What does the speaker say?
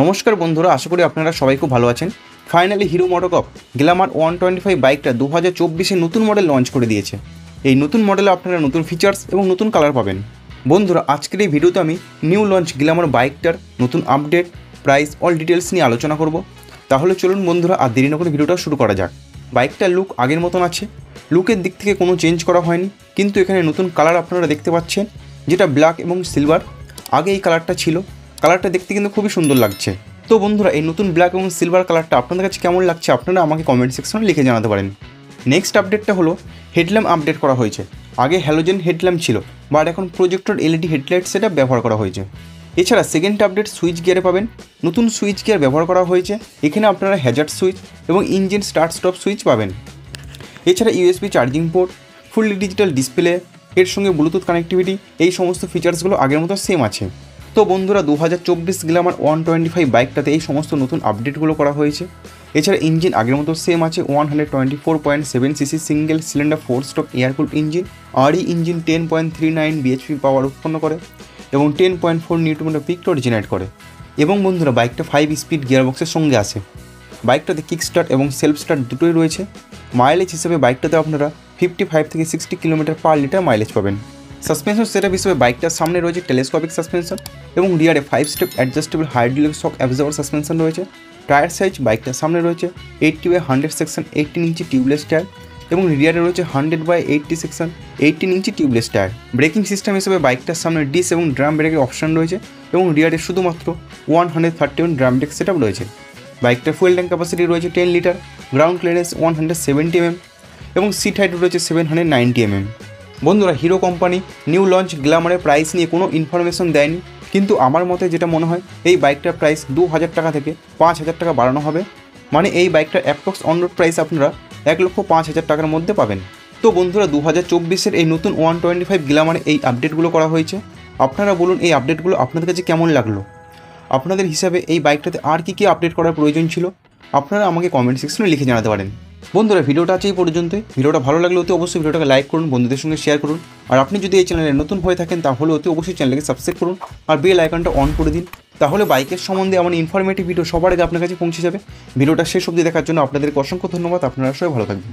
নমস্কার বন্ধুরা, আশা করি আপনারা সবাই খুব ভালো আছেন। ফাইনালি হিরো মোটোকপ গ্ল্যামার 125 বাইকটা 2024-এ নতুন মডেল লঞ্চ করে দিয়েছে। এই নতুন মডেলে আপনারা নতুন ফিচার্স এবং নতুন কালার পাবেন। বন্ধুরা, আজকের এই ভিডিওতে আমি নিউ লঞ্চ গ্ল্যামার বাইকটার নতুন আপডেট, প্রাইস, অল ডিটেলস নিয়ে আলোচনা করব। তাহলে চলুন বন্ধুরা, আর দেরি না করে ভিডিওটা শুরু করা যাক। বাইকটার লুক আগের মতন আছে, লুকের দিক থেকে কোনো চেঞ্জ করা হয়নি, কিন্তু এখানে নতুন কালার আপনারা দেখতে পাচ্ছেন, যেটা ব্ল্যাক এবং সিলভার। আগে এই কালারটা ছিল, কালারটা দেখতে কিন্তু খুবই সুন্দর লাগছে। তো বন্ধুরা, এই নতুন ব্ল্যাক এবং সিলভার কালারটা আপনাদের কাছে কেমন লাগছে আপনারা আমাকে কমেন্ট সেকশনে লিখে জানাতে পারেন। নেক্সট আপডেটটা হলো হেডল্যাম্প আপডেট করা হয়েছে। আগে হ্যালোজেন হেডল্যাম্প ছিল, বাট এখন প্রজেক্টর এলইডি হেডলাইট সেটআপ ব্যবহার করা হয়েছে। এছাড়া সেকেন্ড আপডেট সুইচ গিয়ারে পাবেন, নতুন সুইচ গিয়ার ব্যবহার করা হয়েছে। এখানে আপনারা হ্যাজার্ড সুইচ এবং ইঞ্জিন স্টার্ট স্টপ সুইচ পাবেন। এছাড়া USB charging port, fully digital display, এর সঙ্গে ব্লুটুথ কানেক্টিভিটি, এই সমস্ত ফিচার্সগুলো আগের মতো সেম আছে। তো বন্ধুরা, 2024 গ্ল্যামার 125 বাইকটাতে এই সমস্ত নতুন আপডেটগুলো করা হয়েছে। এছাড়া ইঞ্জিন আগের মতো সেম আছে, 124.7 CC single cylinder 4 stroke air cooled engine. আর এই ইঞ্জিন 10.39 বিএইচপি পাওয়ার উৎপন্ন করে এবং 10.4 নিউটন পিক টর্ক জেনারেট করে। এবং বন্ধুরা, বাইকটা 5 স্পিড গিয়ারবক্সের সঙ্গে আসে। বাইকটাতে কিক স্টার্ট এবং সেলফ স্টার্ট দুটোই রয়েছে। মাইলেজ হিসেবে বাইকটাতে আপনারা 55 থেকে 60 কিলোমিটার পার লিটার মাইলেজ পাবেন। সাসপেনশন সেটআপ হিসেবে বাইকটার সামনে রয়েছে টেলিস্কোপিক সাসপেনশন এবং রিয়ারে 5 step adjustable hydraulic shock absorber suspension রয়েছে। টায়ার সাইজ বাইকটার সামনে রয়েছে 80/100 সেকশন 18 ইঞ্চি টিউবলেস টায়ার এবং রিয়ারে রয়েছে 100/80 সেকশন 18 ইঞ্চি টিউবলেস টায়ার। ব্রেকিং সিস্টেম হিসেবে বাইকটার সামনে ডিস এবং ড্রাম ব্রেকের অপশন রয়েছে এবং রিয়ারে শুধুমাত্র 131 ড্রাম ব্রেক সেটআপ রয়েছে। বাইকটার ফুয়েল ট্যাঙ্ক ক্যাপাসিটি রয়েছে 10 লিটার, গ্রাউন্ড ক্লিয়ারেন্স 170 mm এবং সিট হাইট রয়েছে 790 mm। বন্ধুরা, হিরো কোম্পানি নিউ লঞ্চ গ্ল্যামারের প্রাইস নিয়ে কোনো ইনফরমেশন দেয়নি, কিন্তু আমার মতে যেটা মনে হয় এই বাইকটার প্রাইস 2000 টাকা থেকে 5000 টাকা বাড়ানো হবে। মানে এই বাইকটার অ্যাপ্রক্স অন রোড প্রাইস আপনারা 1,05,000 টাকার মধ্যে পাবেন। তো বন্ধুরা, 2024-এর এই নতুন 125 গ্ল্যামারে এই আপডেটগুলো করা হয়েছে। আপনারা বলুন এই আপডেটগুলো আপনাদের কাছে কেমন লাগলো? আপনাদের হিসাবে এই বাইকটাতে আর কী আপডেট করার প্রয়োজন ছিল আপনারা আমাকে কমেন্ট সেকশনে লিখে জানাতে পারেন। বন্ধুরা, ভিডিওটা আছে এই পর্যন্তই। ভিডিওটা ভালো লাগলে অতি অবশ্যই ভিডিওটাকে লাইক করুন, বন্ধুদের সঙ্গে শেয়ার করুন। আর আপনি যদি এই চ্যানেলে নতুন হয়ে থাকেন তাহলে অতি অবশ্যই চ্যানেলকে সাবস্ক্রাইব করুন আর বেল আইকনটা অন করে দিন। তাহলে বাইকের সম্বন্ধে এমন ইনফরমেটিভ ভিডিও সবার আগে আপনার কাছে পৌঁছে যাবে। ভিডিওটা শেষ অবধি দেখার জন্য আপনাদেরকে অসংখ্য ধন্যবাদ। আপনারা সবাই ভালো থাকবেন।